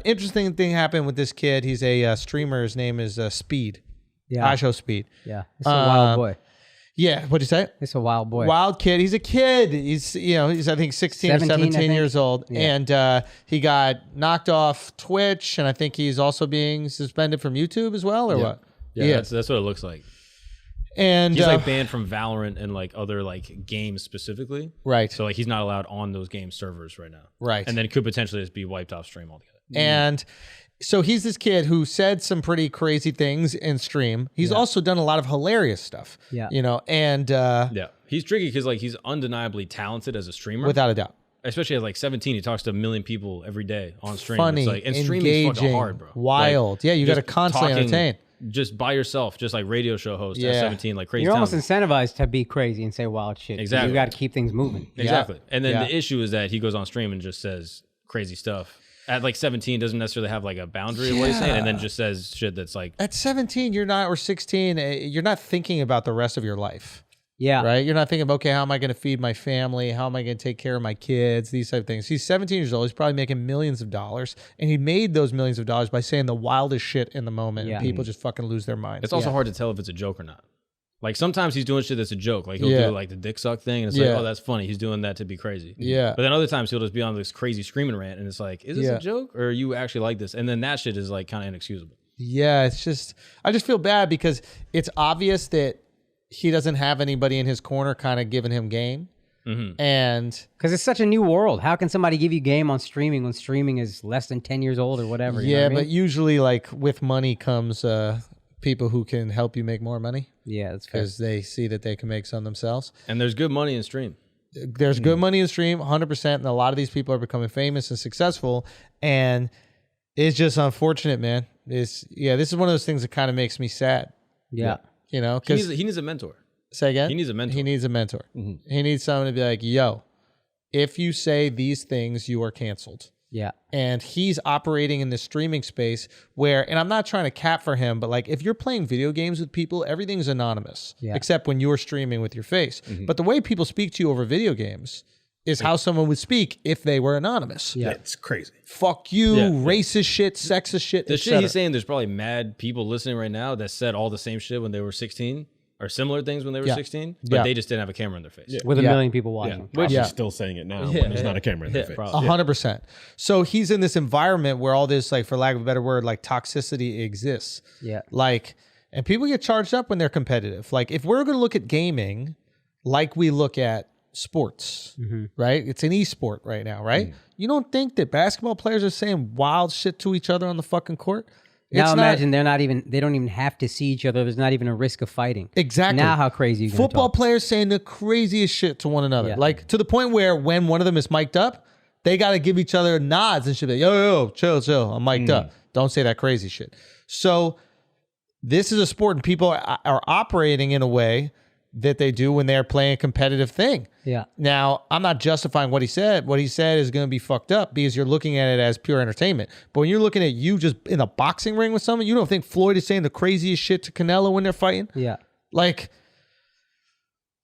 interesting thing happened with this kid. He's a streamer. His name is Speed. Yeah. IShowSpeed. Yeah. It's a wild boy. Yeah. What'd you say? It's a wild boy. Wild kid. He's a kid. He's I think 16 or 17 years old. Yeah. And he got knocked off Twitch, and I think he's also being suspended from YouTube as well, or what? Yeah, that's what it looks like. And he's like banned from Valorant and like other like games specifically. Right. So like he's not allowed on those game servers right now. Right. And then it could potentially just be wiped off stream altogether. And so he's this kid who said some pretty crazy things in stream. He's also done a lot of hilarious stuff. Yeah. And he's tricky because like he's undeniably talented as a streamer. Without a doubt. Especially at like 17, he talks to 1 million people every day on stream. Funny, it's like, and engaging, streaming is fucking hard, bro. Wild. Like, you got to constantly entertain. Just by yourself, just like radio show host at 17, like crazy. You're almost incentivized to be crazy and say wild shit. Exactly. You got to keep things moving. Exactly. And then the issue is that he goes on stream and just says crazy stuff. At like 17, doesn't necessarily have like a boundary of what he's saying, and then just says shit that's like... At 17, you're not, or 16, you're not thinking about the rest of your life. Yeah. Right? You're not thinking, okay, how am I going to feed my family? How am I going to take care of my kids? These type of things. He's 17 years old. He's probably making millions of dollars. And he made those millions of dollars by saying the wildest shit in the moment. And people just fucking lose their minds. It's also hard to tell if it's a joke or not. Like sometimes he's doing shit that's a joke. Like he'll do like the dick suck thing. And it's like, oh, that's funny. He's doing that to be crazy. Yeah. But then other times he'll just be on this crazy screaming rant. And it's like, is this a joke? Or you actually like this? And then that shit is like kind of inexcusable. Yeah. It's just, I just feel bad because it's obvious that he doesn't have anybody in his corner kind of giving him game. And because it's such a new world. How can somebody give you game on streaming when streaming is less than 10 years old or whatever? You know what I mean? But usually like with money comes people who can help you make more money. Yeah, that's fair. Because they see that they can make some themselves. And there's good money in stream. There's good money in stream, 100%. And a lot of these people are becoming famous and successful. And it's just unfortunate, man. This is one of those things that kind of makes me sad. Yeah. You know, because he needs a mentor. Say again? He needs a mentor. He needs a mentor. He needs someone to be like, yo, if you say these things, you are canceled. Yeah. And he's operating in this streaming space where, and I'm not trying to cap for him, but like if you're playing video games with people, everything's anonymous, except when you're streaming with your face. But the way people speak to you over video games is how someone would speak if they were anonymous. Yeah, it's crazy. Fuck you, racist shit, sexist shit, The shit he's saying, there's probably mad people listening right now that said all the same shit when they were 16 or similar things when they were 16, but they just didn't have a camera in their face. With a million people watching. Which is still saying it now when there's not a camera in their face. 100%. So he's in this environment where all this, like, for lack of a better word, like toxicity exists. Yeah. Like, and people get charged up when they're competitive. Like, if we're going to look at gaming like we look at sports, right? It's an esport right now, right? You don't think that basketball players are saying wild shit to each other on the fucking court? Now imagine they don't even have to see each other. There's not even a risk of fighting. Exactly. Now how crazy you Football players saying the craziest shit to one another. Like to the point where when one of them is mic'd up, they got to give each other nods and shit. Like, yo, chill. I'm mic'd up. Don't say that crazy shit. So this is a sport and people are operating in a way that they do when they're playing a competitive thing. Yeah. Now, I'm not justifying what he said. What he said is going to be fucked up because you're looking at it as pure entertainment. But when you're looking at you just in a boxing ring with someone, you don't think Floyd is saying the craziest shit to Canelo when they're fighting? Yeah. Like,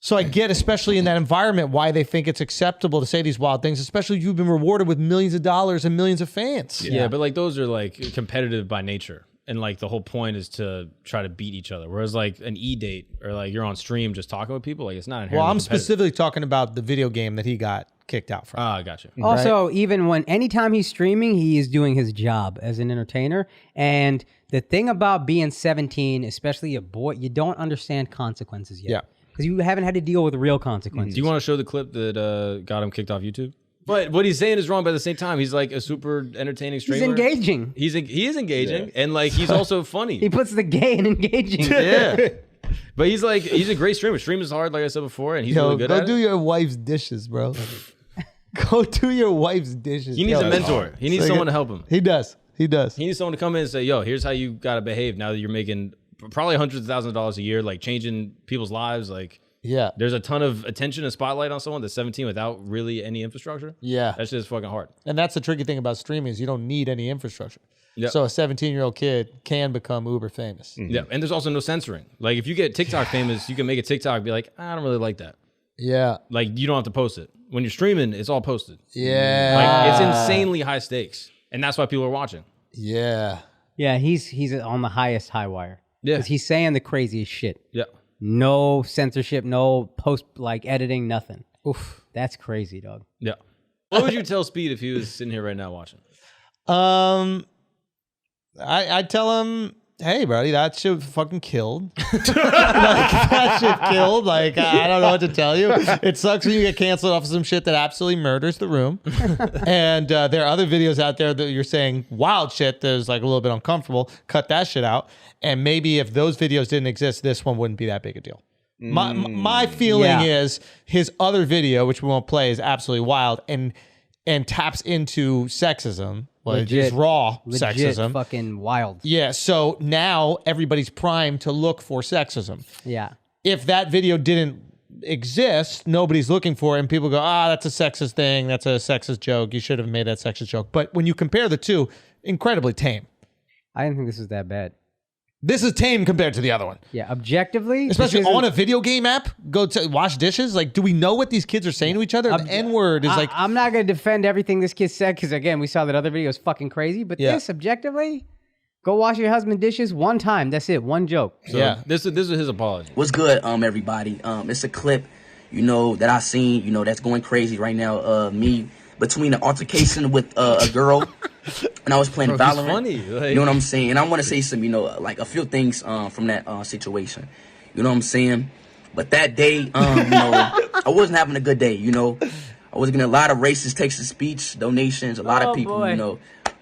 so I get, especially in that environment, why they think it's acceptable to say these wild things, especially if you've been rewarded with millions of dollars and millions of fans. Yeah, but like those are like competitive by nature. And like the whole point is to try to beat each other. Whereas like an E-date or like you're on stream just talking with people, like it's not inherently Well, I'm specifically talking about the video game that he got kicked out from. Ah, gotcha. Also, even anytime he's streaming, he is doing his job as an entertainer. And the thing about being 17, especially a boy, you don't understand consequences yet. Yeah. Because you haven't had to deal with real consequences. Do you want to show the clip that got him kicked off YouTube? But what he's saying is wrong, but at the same time, he's like a super entertaining streamer. He's engaging. He is engaging, and like he's also funny. He puts the gay in engaging. Yeah. But he's a great streamer. Stream is hard, like I said before, and he's really good at it. Go do your wife's dishes, bro. Go do your wife's dishes. He needs a mentor. He needs someone to help him. He does. He needs someone to come in and say, yo, here's how you got to behave now that you're making probably hundreds of thousands of dollars a year, like changing people's lives, like. Yeah. There's a ton of attention and spotlight on someone that's 17 without really any infrastructure. Yeah. That shit is fucking hard. And that's the tricky thing about streaming is you don't need any infrastructure. Yep. So a 17-year-old kid can become uber famous. Yeah. And there's also no censoring. Like if you get TikTok famous, you can make a TikTok and be like, I don't really like that. Yeah. Like you don't have to post it. When you're streaming, it's all posted. Yeah. Like it's insanely high stakes. And that's why people are watching. Yeah. Yeah, he's on the highest high wire. Yeah. Because he's saying the craziest shit. Yeah. No censorship, no post editing, nothing. Oof, that's crazy, dog. Yeah. What would you tell Speed if he was sitting here right now watching? I'd tell him, hey, buddy, that shit fucking killed. That shit killed. Like, I don't know what to tell you. It sucks when you get canceled off of some shit that absolutely murders the room. And there are other videos out there that you're saying wild shit that is like a little bit uncomfortable. Cut that shit out. And maybe if those videos didn't exist, this one wouldn't be that big a deal. My feeling is his other video, which we won't play, is absolutely wild and taps into sexism. Well, it's raw sexism. Fucking wild. Yeah, so now everybody's primed to look for sexism. Yeah. If that video didn't exist, nobody's looking for it, and people go, that's a sexist thing, that's a sexist joke, you should have made that sexist joke. But when you compare the two, incredibly tame. I didn't think this was that bad. This is tame compared to the other one. Yeah, objectively. Especially on a video game app, go to wash dishes. Like, do we know what these kids are saying to each other? The N-word is like... I'm not going to defend everything this kid said, because again, we saw that other video is fucking crazy, but this, objectively, go wash your husband's dishes one time. That's it. One joke. So this is his apology. What's good, everybody? It's a clip, that I seen, that's going crazy right now. Me between an altercation with a girl, and I was playing Valorant. Funny. Like, you know what I'm saying? And I want to say some, like a few things from that situation. You know what I'm saying? But that day, I wasn't having a good day. I was getting a lot of racist text-to-speech donations. A lot of people,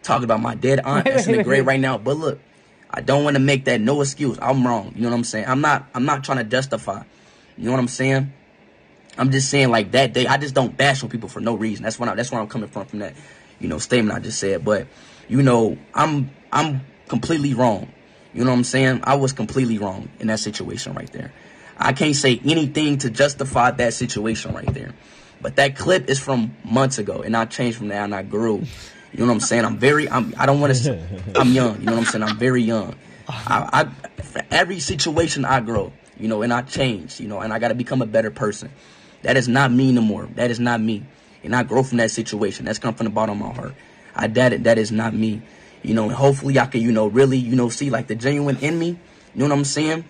talking about my dead aunt that's in the grave right now. But look, I don't want to make that no excuse. I'm wrong. You know what I'm saying? I'm not trying to justify. You know what I'm saying? I'm just saying, like, that day, I just don't bash on people for no reason. That's where I'm coming from that, statement I just said. But, I'm completely wrong. You know what I'm saying? I was completely wrong in that situation right there. I can't say anything to justify that situation right there. But that clip is from months ago, and I changed from that, and I grew. You know what I'm saying? I'm young. You know what I'm saying? I'm very young. For every situation I grow, and I change, and I got to become a better person. That is not me no more. That is not me. And I grow from that situation. That's come from the bottom of my heart. That is not me. And hopefully I can, really, see like the genuine in me. You know what I'm saying?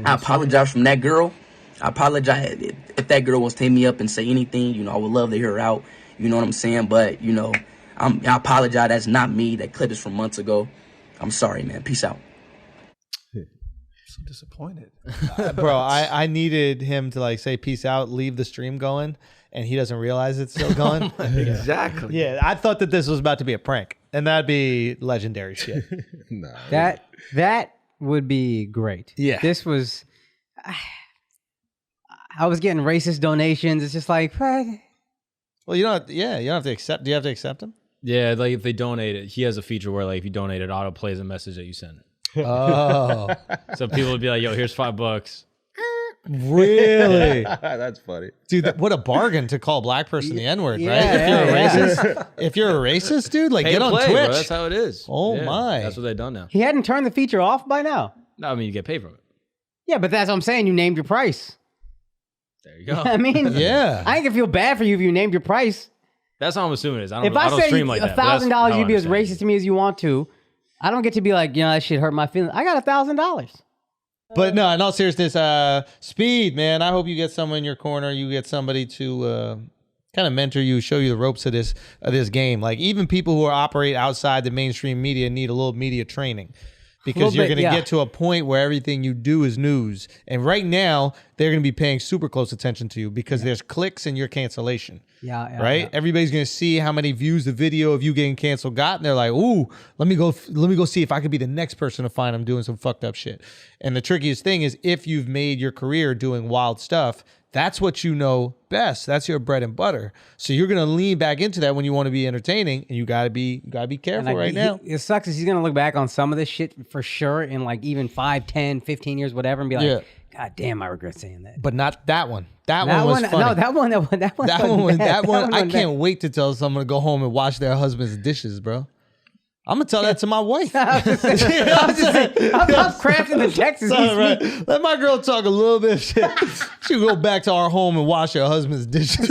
I apologize from that girl. I apologize if that girl wants to hit me up and say anything. I would love to hear her out. You know what I'm saying? But, I apologize. That's not me. That clip is from months ago. I'm sorry, man. Peace out. So disappointed. Bro, I needed him to like say peace out, leave the stream going, and he doesn't realize it's still going. Exactly. Yeah, I thought that this was about to be a prank, and that'd be legendary shit. No. That would be great. Yeah. This was... I was getting racist donations. It's just like... Well, you don't have to accept... Do you have to accept them? Yeah, like if they donate it, he has a feature where like if you donate it, auto plays a message that you send. Oh. So people would be like, yo, here's $5. Really? That's funny. Dude, what a bargain to call a black person the N-word, right? Yeah, If you're a racist, dude, like Pay get to on play, Twitch. bro. That's how it is. Oh, my. That's what they've done now. He hadn't turned the feature off by now. No, I mean, you get paid from it. Yeah, but that's what I'm saying. You named your price. There you go. I mean, Yeah. I ain't gonna feel bad for you if you named your price. That's how I'm assuming it is. I If don't I say stream like that. $1,000, you'd be as racist to me as you want to. I don't get to be like, that shit hurt my feelings. I got $1,000. But no, in all seriousness, Speed, man, I hope you get someone in your corner. You get somebody to kind of mentor you, show you the ropes of this game. Like even people who operate outside the mainstream media need a little media training. Because you're going to get to a point where everything you do is news. And right now, they're going to be paying super close attention to you because there's clicks in your cancellation. Yeah. Right? Everybody's going to see how many views the video of you getting canceled got. And they're like, ooh, let me go see if I could be the next person to find them doing some fucked up shit. And the trickiest thing is if you've made your career doing wild stuff, that's what you know best. That's your bread and butter. So you're gonna lean back into that when you want to be entertaining, and you gotta be careful right now. It sucks is he's gonna look back on some of this shit for sure in like even 5, 10, 15 years, whatever, and be like, God damn, I regret saying that. But not that one. That one was funny. No, that one. I can't wait to tell someone to go home and wash their husband's dishes, bro. I'm gonna tell that to my wife. I'm crafting the Texas. Right. Let my girl talk a little bit of shit. She'll go back to our home and wash her husband's dishes.